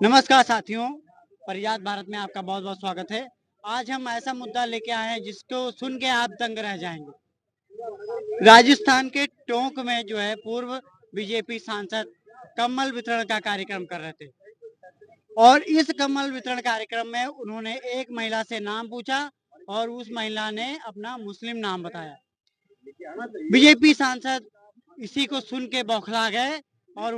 नमस्कार साथियों, परिजात भारत में आपका बहुत बहुत स्वागत है। आज हम ऐसा मुद्दा लेके आए हैं जिसको सुन के आप दंग रह जाएंगे। राजस्थान के टोंक में जो है पूर्व बीजेपी सांसद कम्बल वितरण का कार्यक्रम कर रहे थे और इस कम्बल वितरण कार्यक्रम में उन्होंने एक महिला से नाम पूछा और उस महिला ने अपना मुस्लिम नाम बताया। बीजेपी सांसद इसी को सुन के बौखला गए और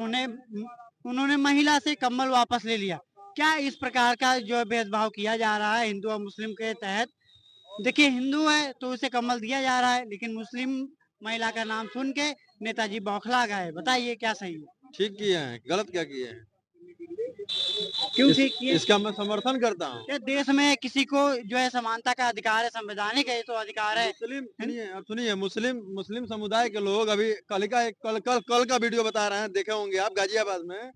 उन्होंने महिला से कम्बल वापस ले लिया। क्या इस प्रकार का जो भेदभाव किया जा रहा है हिंदू और मुस्लिम के तहत? देखिए, हिंदू है तो उसे कम्बल दिया जा रहा है, लेकिन मुस्लिम महिला का नाम सुन के नेताजी बौखला गए। बताइए क्या सही है? ठीक किए हैं, गलत क्या किए हैं? क्यों ठीक किए? इसका मैं समर्थन करता हूँ। ये देश में किसी को जो है समानता का अधिकार है, संवैधानिक है, ये तो अधिकार है। सुनिए, मुस्लिम मुस्लिम समुदाय के लोग अभी कल का वीडियो बता रहे हैं, देखे होंगे आप गाजियाबाद में।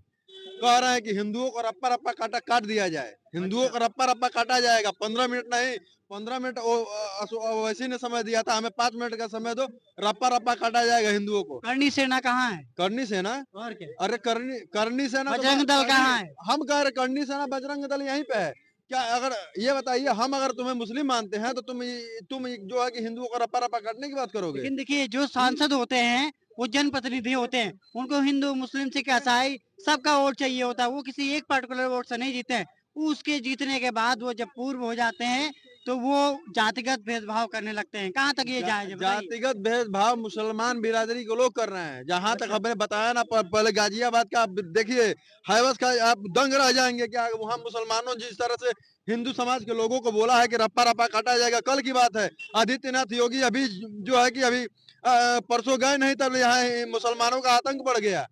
कह रहे हैं कि हिंदुओं को रप्पा रप्पा काट दिया जाए। हिंदुओं को रप्पा रप्पा काटा जाएगा। 15 मिनट नहीं, 15 मिनट ओवैसी ने समय दिया था, हमें 5 मिनट का समय दो, रप्पा रप्पा काटा जाएगा हिंदुओं को। करनी सेना कहाँ है? करनी सेना? और क्या? अरे करनी सेना तो बजरंग दल कहाँ है? हम कह रहे करनी सेना बजरंग दल यहीं पे है क्या? अगर ये बताइए, हम अगर तुम्हें मुस्लिम मानते हैं तो तुम जो है कि हिंदुओं को रप्पा रप्पा काटने की बात करोगे? लेकिन देखिए, जो सांसद होते हैं वो जनप्रतिनिधि होते हैं, उनको हिंदू मुस्लिम सिख ईसाई सबका वोट चाहिए होता है। वो किसी एक पर्टिकुलर वोट से नहीं जीते हैं। उसके जीतने के बाद वो जब पूर्व हो जाते हैं तो वो जातिगत भेदभाव करने लगते हैं। कहाँ तक ये जायज है बताइए? जातिगत भेदभाव मुसलमान बिरादरी के लोग कर रहे हैं। जहाँ तक हमने बताया ना, पहले गाजियाबाद का आप देखिए, हैवस का आप दंग रह जाएंगे। क्या वहाँ मुसलमानों जिस तरह से हिंदू समाज के लोगों को बोला है कि रप्पा रप्पा काटा जाएगा। कल की बात है, आदित्यनाथ योगी अभी जो है कि अभी परसों गए नहीं, तब यहाँ मुसलमानों का आतंक बढ़ गया।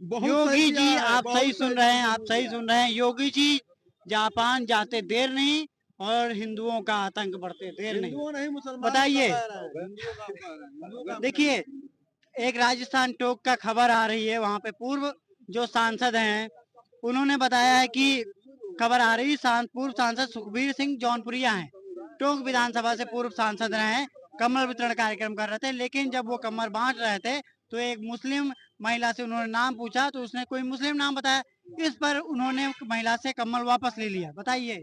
बहुत सही योगी किया जी, है, आप सही बहुत सुन रहे हैं, आप सही सुन रहे हैं। योगी जी जापान जाते देर नहीं और हिंदुओं का आतंक बढ़ते देर नहीं। हिंदुओं नहीं, मुसलमान बताइए, कह रहे हैं। हिंदुओं का कह रहे हैं, हिंदुओं का देखिए, एक राजस्थान टोक का खबर आ रही है। वहां पे पूर्व जो सांसद हैं उन्होंने बताया है कि खबर आ रही पूर्व सांसद सुखबीर सिंह जौनपुरिया हैं, टोंक विधानसभा से पूर्व सांसद रहे हैं। कमल वितरण कार्यक्रम कर रहे थे, लेकिन जब वो कमल बांट रहे थे तो एक मुस्लिम महिला से उन्होंने नाम पूछा तो उसने कोई मुस्लिम नाम बताया। इस पर उन्होंने महिला से कमल वापस ले लिया। बताइए,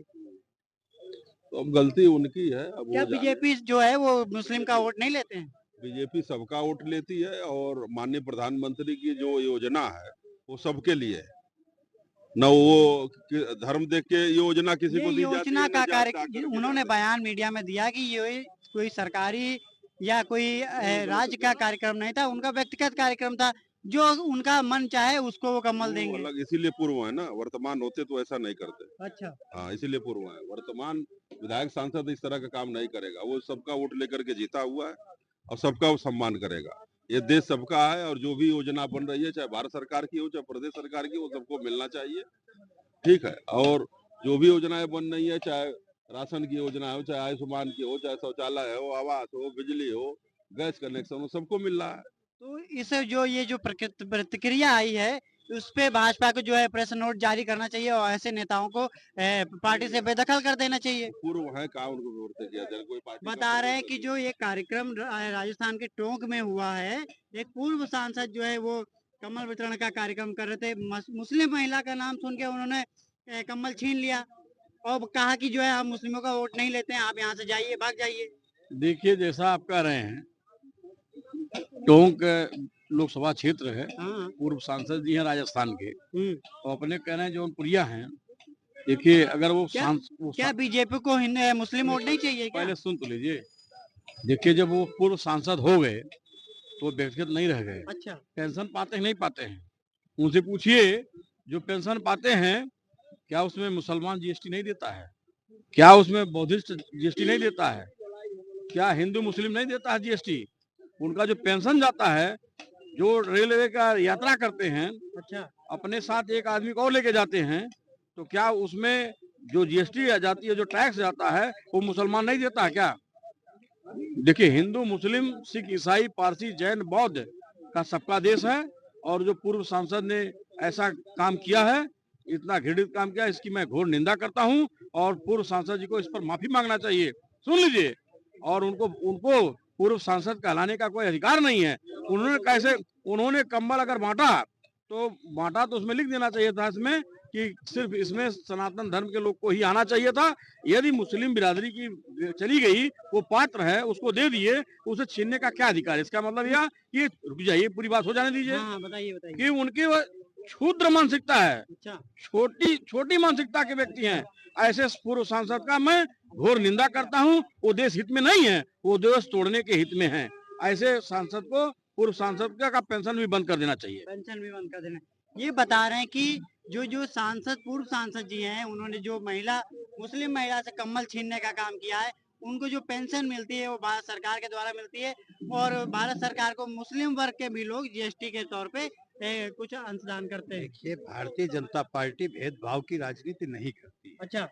तो अब गलती उनकी है। अब क्या वो बीजेपी जो है वो मुस्लिम का वोट नहीं लेते हैं? बीजेपी सबका वोट लेती है, और माननीय प्रधानमंत्री की जो योजना है वो सबके लिए है। न वो धर्म देख के योजना किसी ये को दी जाती योजना है, का न जात कार्य का आकर के उन्होंने जाता है। बयान मीडिया में दिया कि ये कोई सरकारी या कोई राज्य का कार्यक्रम नहीं था, उनका व्यक्तिगत कार्यक्रम था। जो उनका मन चाहे उसको वो कम्बल वो देंगे। अलग इसीलिए पूर्व है ना, वर्तमान होते तो ऐसा नहीं करते। अच्छा, हाँ, इसीलिए पूर्व है। वर्तमान विधायक सांसद इस तरह का काम नहीं करेगा। वो सबका वोट लेकर के जीता हुआ है और सबका वो सम्मान करेगा। ये देश सबका है, और जो भी योजना बन रही है, चाहे भारत सरकार की हो चाहे प्रदेश सरकार की, वो सबको मिलना चाहिए। ठीक है। और जो भी योजनाएं बन रही है, चाहे राशन की योजना हो, चाहे आयुष्मान की हो, चाहे शौचालय हो, आवास हो, बिजली हो, गैस कनेक्शन हो, सबको मिल रहा है। तो इस जो ये जो प्रतिक्रिया आई है उस पे भाजपा को जो है प्रेस नोट जारी करना चाहिए और ऐसे नेताओं को पार्टी से बेदखल कर देना चाहिए। पूर्व है, कहा उनको विवर्तन किया जाए, कोई पार्टी का बता रहे हैं परिवर्तन कि नहीं जो है। ये कार्यक्रम राजस्थान के टोंक में हुआ है, एक पूर्व सांसद जो है वो कमल वितरण का कार्यक्रम कर रहे थे। मुस्लिम महिला का नाम सुन के उन्होंने कमल छीन लिया और कहा कि जो है हम मुस्लिमों का वोट नहीं लेते हैं, आप यहाँ से जाइए, भाग जाइए। देखिए, जैसा आप कह रहे हैं, टोंक लोकसभा क्षेत्र है। हाँ। पूर्व सांसद जी हैं राजस्थान के, और अपने कह रहे हैं जौनपुरिया हैं। देखिए, अगर क्या बीजेपी को मुस्लिम वोट नहीं चाहिए क्या? पहले सुन तो लीजिए। देखिए, जब वो पूर्व सांसद हो गए तो व्यक्तिगत नहीं रह गए। अच्छा, पेंशन पाते हैं नहीं पाते हैं, उनसे पूछिए। जो पेंशन पाते हैं, क्या उसमें मुसलमान जीएसटी नहीं देता है? क्या उसमें बौद्धिस्ट जीएसटी नहीं देता है? क्या हिंदू मुस्लिम नहीं देता है जीएसटी? उनका जो पेंशन जाता है, जो रेलवे का यात्रा करते हैं, अच्छा। अपने साथ एक आदमी को और लेके जाते हैं, तो क्या उसमें जो जीएसटी जाती है, जो टैक्स जाता है, वो मुसलमान नहीं देता है क्या? देखिए, हिंदू मुस्लिम सिख ईसाई पारसी जैन बौद्ध का सबका देश है। और जो पूर्व सांसद ने ऐसा काम किया है, इतना घृणित काम किया, इसकी मैं घोर निंदा करता हूं। और पूर्व सांसद जी को इस पर माफी मांगना चाहिए। सुन लीजिए। और उनको उनको पूर्व सांसद कहलाने का कोई अधिकार नहीं है। उन्होंने कंबल अगर बांटा तो उसमें लिख देना चाहिए था इसमें कि सिर्फ इसमें सनातन धर्म के लोग को ही आना चाहिए था। यदि मुस्लिम बिरादरी की चली गई, वो पात्र है, उसको दे दिए, उसे छीनने का क्या अधिकार है? इसका मतलब यह कि रुक जाइए, पूरी बात हो जाने दीजिए। हाँ, बताइए बताइए। कि उनकी वो क्षुद्र मानसिकता है, अच्छा, छोटी छोटी मानसिकता के व्यक्ति हैं। ऐसे पूर्व सांसद का मैं घोर निंदा करता हूं। वो देश हित में नहीं है, वो देश तोड़ने के हित में है। ऐसे सांसद को, पूर्व सांसद का पेंशन भी बंद कर देना चाहिए। पेंशन भी बंद कर देना। ये बता रहे हैं कि जो सांसद, पूर्व सांसद जी हैं, उन्होंने जो मुस्लिम महिला से कम्बल छीनने का काम किया है, उनको जो पेंशन मिलती है वो भारत सरकार के द्वारा मिलती है, और भारत सरकार को मुस्लिम वर्ग के भी लोग जीएसटी के तौर पे कुछ अंशदान करते हैं। देखिए, भारतीय जनता पार्टी भेदभाव की राजनीति नहीं करती, अच्छा,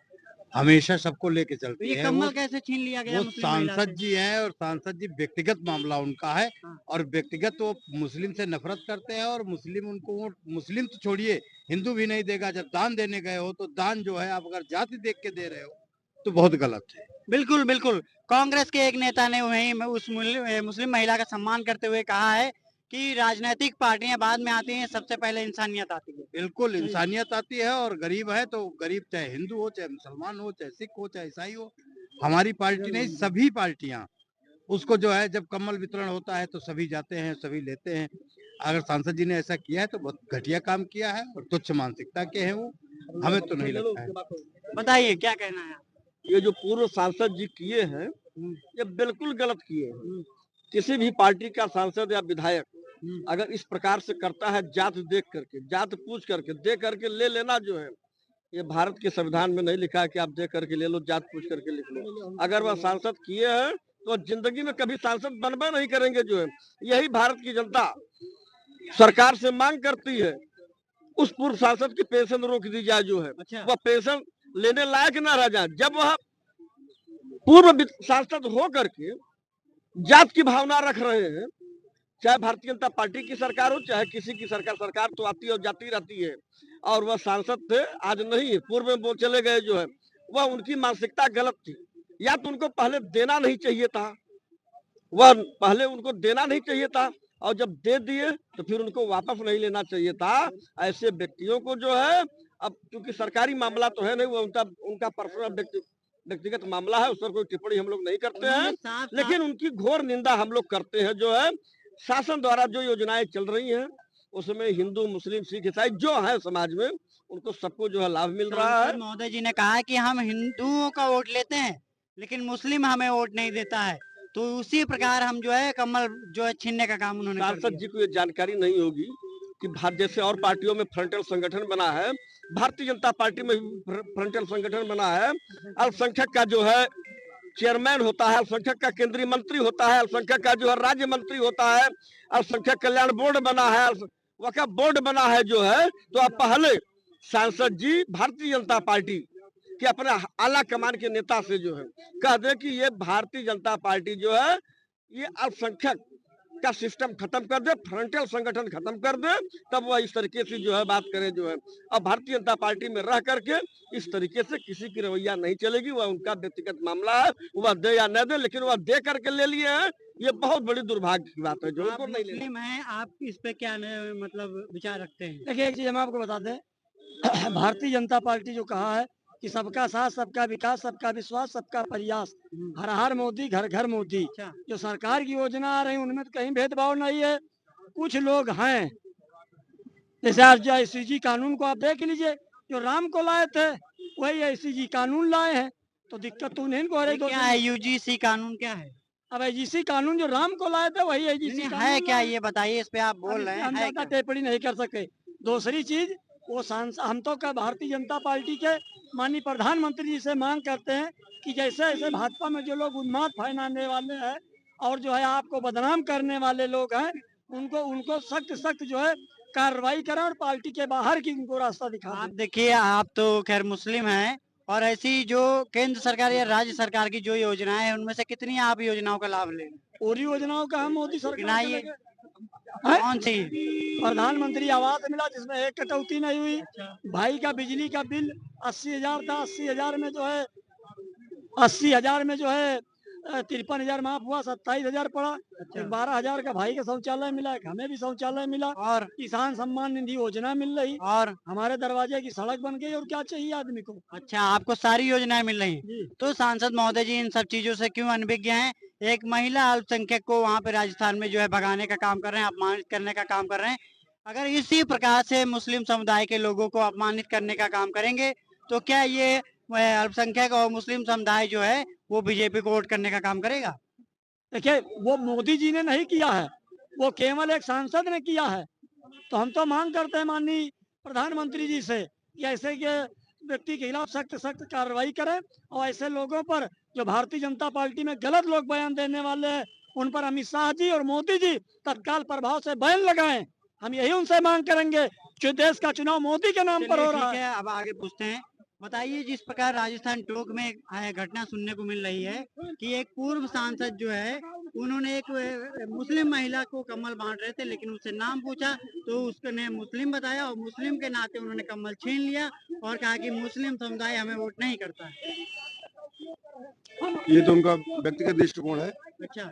हमेशा सबको लेके तो चलती ये है। कम्बल वो कैसे छीन लिया गया वो मुस्लिम महिला से? सांसद जी हैं, और सांसद जी व्यक्तिगत मामला उनका है, हाँ। और व्यक्तिगत वो मुस्लिम से नफरत करते हैं, और मुस्लिम उनको वोट, मुस्लिम तो छोड़िए, हिंदू भी नहीं देगा। जब दान देने गए हो तो दान जो है, आप अगर जाति देख के दे रहे हो तो बहुत गलत है। बिल्कुल बिल्कुल। कांग्रेस के एक नेता ने वहीं में उस मुस्लिम महिला का सम्मान करते हुए कहा है कि राजनीतिक पार्टियां बाद में आती हैं, सबसे पहले इंसानियत आती है। बिल्कुल इंसानियत आती है, और गरीब है तो गरीब, चाहे हिंदू हो, चाहे मुसलमान हो, चाहे सिख हो, चाहे ईसाई हो, हमारी पार्टी नहीं, सभी पार्टियां उसको जो है, जब कम्बल वितरण होता है तो सभी जाते हैं, सभी लेते हैं। अगर सांसद जी ने ऐसा किया है तो बहुत घटिया काम किया है, और तुच्छ मानसिकता के हैं वो, हमें तो नहीं लगता है। बताइए क्या कहना है? ये जो पूर्व सांसद जी किए हैं, ये बिल्कुल गलत किए हैं। किसी भी पार्टी का सांसद या विधायक अगर इस प्रकार से करता है, जात देख करके, जात पूछ करके, दे करके ले लेना जो है, ये भारत के संविधान में नहीं लिखा है कि आप दे करके ले लो, जात पूछ करके लिख लो। अगर वह सांसद किए हैं तो जिंदगी में कभी सांसद बनबे नहीं करेंगे जो है। यही भारत की जनता सरकार से मांग करती है, उस पूर्व सांसद की पेंशन रोक दी जाए जो है, अच्छा, वह पेंशन लेने लायक न रह जाए। जब वह पूर्व सांसद हो करके जात की भावना रख रहे हैं, चाहे भारतीय जनता पार्टी की सरकार हो, चाहे किसी की सरकार, सरकार तो आती है और जाती रहती है। और वह सांसद थे, आज नहीं है, पूर्व में वो चले गए जो है, वह उनकी मानसिकता गलत थी। या तो उनको पहले देना नहीं चाहिए था, वह पहले उनको देना नहीं चाहिए था, और जब दे दिए तो फिर उनको वापस नहीं लेना चाहिए था। ऐसे व्यक्तियों को जो है, अब क्योंकि सरकारी मामला तो है नहीं, वो उनका पर्सनल व्यक्तिगत मामला है, उस पर कोई टिप्पणी हम लोग नहीं करते हैं, लेकिन उनकी घोर निंदा हम लोग करते हैं जो है। शासन द्वारा जो योजनाएं चल रही हैं, उसमें हिंदू, मुस्लिम, सिख, ईसाई जो है समाज में, उनको सबको जो है लाभ मिल रहा है। महोदय जी ने कहा है कि हम हिंदुओं का वोट लेते हैं, लेकिन मुस्लिम हमें वोट नहीं देता है, तो उसी प्रकार हम जो है कमल जो है छीनने का काम उन्होंने कर सांसद दिया। जी को ये जानकारी नहीं होगी कि जैसे और पार्टियों में फ्रंटल संगठन बना है, भारतीय जनता पार्टी में भी फ्रंटल संगठन बना है। अल्पसंख्यक का जो है चेयरमैन होता है, अल्पसंख्यक का केंद्रीय मंत्री होता है, अल्पसंख्यक का जो है राज्य मंत्री होता है, अल्पसंख्यक कल्याण बोर्ड बना है, वक्फ बोर्ड बना है जो है। तो अब पहले सांसद जी भारतीय जनता पार्टी के अपने आला कमान के नेता से जो है कह दे कि ये भारतीय जनता पार्टी जो है, ये अल्पसंख्यक का सिस्टम खत्म कर दे, फ्रंटल संगठन खत्म कर दे, तब वह इस तरीके से जो है बात करे जो है। अब भारतीय जनता पार्टी में रह करके इस तरीके से किसी की रवैया नहीं चलेगी, वह उनका व्यक्तिगत मामला है, वह दे या न दे, लेकिन वह दे करके ले लिए हैं, ये बहुत बड़ी दुर्भाग्य की बात है जो आप उनको नहीं लेना। मुस्लिम हैं, आप इस पे क्या मतलब विचार रखते हैं? देखिए, एक चीज हम आपको बता दें, भारतीय जनता पार्टी जो कहा है कि सबका साथ, सबका विकास, सबका विश्वास, सबका प्रयास, हर हर मोदी, घर घर मोदी, अच्छा, जो सरकार की योजना आ रही है उनमें तो कहीं भेदभाव नहीं है। कुछ लोग हैं, जैसे आज जो ICG कानून को आप देख लीजिए, जो राम को लाए थे वही ICG कानून लाए हैं, तो दिक्कत तो उन्हीं को हो रही। क्या है यूजीसी कानून क्या है? अब ICC कानून जो राम को लाए थे वही ICC नहीं, कानून है क्या, लाए। ये बताइए, इस पे आप बोल अब रहे इसमें हैं, हम है ज्यादा क्या? टिप्पणी नहीं कर सके। दूसरी चीज, वो सांसद, हम तो क्या भारतीय जनता पार्टी के माननीय प्रधानमंत्री जी से मांग करते हैं कि जैसे ऐसे भाजपा में जो लोग उन्माद फैलाने वाले हैं और जो है आपको बदनाम करने वाले लोग हैं, उनको सख्त सख्त जो है कार्रवाई करें, और पार्टी के बाहर की उनको रास्ता दिखा आप दें। देखिए, आप तो खैर मुस्लिम हैं, और ऐसी जो केंद्र सरकार या राज्य सरकार की जो योजनाएं हैं, उनमें से कितनी आप योजनाओं का लाभ ले रहे हैं? पूरी योजनाओं का हम मोदी सरकार के गिनाइए। लगे। कौन सी? प्रधानमंत्री आवास मिला जिसमें एक कटौती नहीं हुई। अच्छा, भाई का बिजली का बिल 80,000 था, 80,000 में जो है 80,000 में जो है 53,000 माफ हुआ, 27,000 पड़ा। अच्छा। 12,000 का भाई का शौचालय मिला, एक हमें भी शौचालय मिला, और किसान सम्मान निधि योजना मिल रही, और हमारे दरवाजे की सड़क बन गई, और क्या चाहिए आदमी को। अच्छा, आपको सारी योजनाएं मिल रही हैं। जी। तो सांसद महोदय जी इन सब चीजों से क्यों अनभिज्ञ हैं? एक महिला अल्पसंख्यक को वहां पे राजस्थान में जो है भगाने का काम कर रहे हैं, अपमानित करने का काम कर रहे हैं। अगर इसी प्रकार से मुस्लिम समुदाय के लोगों को अपमानित करने का काम करेंगे तो क्या ये अल्पसंख्यक और मुस्लिम समुदाय जो है वो बीजेपी को वोट करने का काम करेगा? देखिए, वो मोदी जी ने नहीं किया है, वो केवल एक सांसद ने किया है। तो हम तो मांग करते हैं माननीय प्रधानमंत्री जी से कि ऐसे के व्यक्ति के खिलाफ सख्त सख्त कार्रवाई करें, और ऐसे लोगों पर जो भारतीय जनता पार्टी में गलत लोग बयान देने वाले हैं उन पर अमित शाह जी और मोदी जी तत्काल प्रभाव से बैन लगाएं। हम यही उनसे मांग करेंगे। जो देश का चुनाव मोदी के नाम पर हो चलिए रहा ठीक है। है, अब आगे पूछते हैं। बताइए, जिस प्रकार राजस्थान टोंक में एक घटना सुनने को मिल रही है कि एक पूर्व सांसद जो है उन्होंने एक मुस्लिम महिला को कम्बल बांट रहे थे, लेकिन उससे नाम पूछा तो उसने मुस्लिम बताया और मुस्लिम के नाते उन्होंने कम्बल छीन लिया और कहा कि मुस्लिम समुदाय हमें वोट नहीं करता है। ये तो उनका व्यक्तिगत दृष्टिकोण है। अच्छा,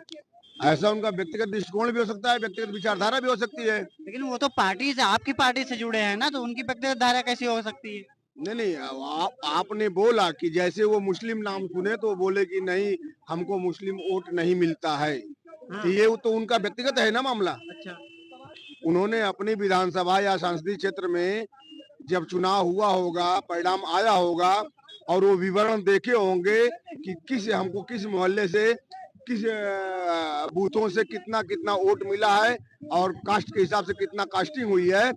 ऐसा उनका व्यक्तिगत दृष्टिकोण भी हो सकता है, व्यक्तिगत विचारधारा भी हो सकती है। लेकिन वो तो पार्टी से, आपकी पार्टी से जुड़े हैं ना, तो उनकी व्यक्तिगत धारा कैसी हो सकती है? नहीं, आपने बोला कि जैसे वो मुस्लिम नाम सुने तो बोले कि नहीं, हमको मुस्लिम वोट नहीं मिलता है। हाँ। तो ये तो उनका व्यक्तिगत है ना मामला। अच्छा, उन्होंने अपनी विधानसभा या संसदीय क्षेत्र में जब चुनाव हुआ होगा, परिणाम आया होगा और वो विवरण देखे होंगे कि हमको किस मोहल्ले से, किस बूथों से कितना कितना वोट मिला है और कास्ट के हिसाब से कितना कास्टिंग हुई है।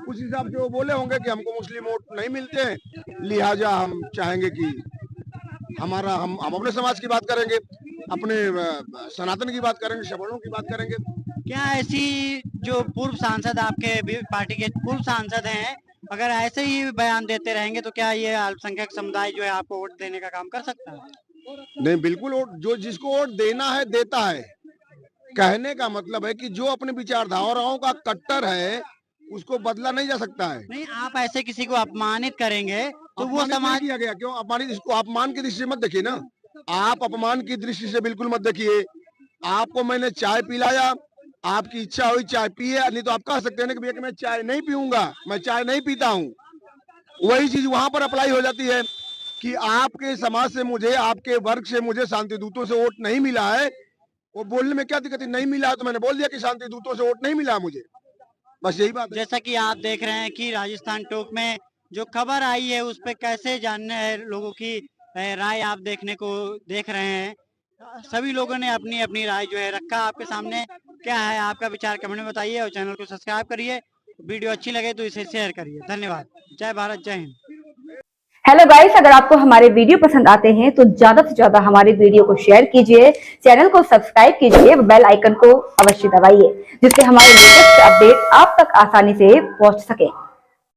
उस हिसाब से वो बोले होंगे कि हमको मुस्लिम वोट नहीं मिलते हैं, लिहाजा हम चाहेंगे कि हम अपने समाज की बात करेंगे, अपने सनातन की बात करेंगे, सवर्णों की बात करेंगे। क्या ऐसी जो पूर्व सांसद आपके पार्टी के पूर्व सांसद हैं, अगर ऐसे ही बयान देते रहेंगे तो क्या ये अल्पसंख्यक समुदाय जो है आपको वोट देने का काम कर सकता है? नहीं, बिल्कुल वोट, जो जिसको वोट देना है देता है। कहने का मतलब है कि जो अपने विचारधाराओं का कट्टर है उसको बदला नहीं जा सकता है। नहीं, आप ऐसे किसी को अपमानित करेंगे तो वो अपमानित नहीं समाज किया गया, क्यों अपमानित? इसको अपमान की दृष्टि से मत देखिए ना, आप अपमान की दृष्टि से बिल्कुल मत देखिए। आपको मैंने चाय पिलाया, आपकी इच्छा हुई चाय पिए, नहीं तो आप कह सकते हैं ना कि भैया कि मैं चाय नहीं पीऊंगा, मैं चाय नहीं पीता हूँ। वही चीज वहां पर अप्लाई हो जाती है कि आपके समाज से मुझे, आपके वर्ग से मुझे शांति दूतों से वोट नहीं मिला है। वो बोलने में क्या दिक्कत है? नहीं मिला है तो मैंने बोल दिया कि शांति दूतों से वोट नहीं मिला है मुझे, बस यही बात है। जैसा कि आप देख रहे हैं कि राजस्थान टोक में जो खबर आई है उस पे कैसे जानने है लोगों की राय आप देख रहे हैं। सभी लोगों ने अपनी अपनी राय जो है रखा आपके सामने। क्या है आपका विचार कमेंट में बताइए और चैनल को सब्सक्राइब करिए। वीडियो अच्छी लगे तो इसे शेयर करिए। धन्यवाद। जय भारत, जय हिंद। हेलो गाइस, अगर आपको हमारे वीडियो पसंद आते हैं तो ज्यादा से ज्यादा हमारे वीडियो को शेयर कीजिए, चैनल को सब्सक्राइब कीजिए, बेल आइकन को अवश्य दबाइए जिससे हमारे लेटेस्ट अपडेट आप तक आसानी से पहुंच सके।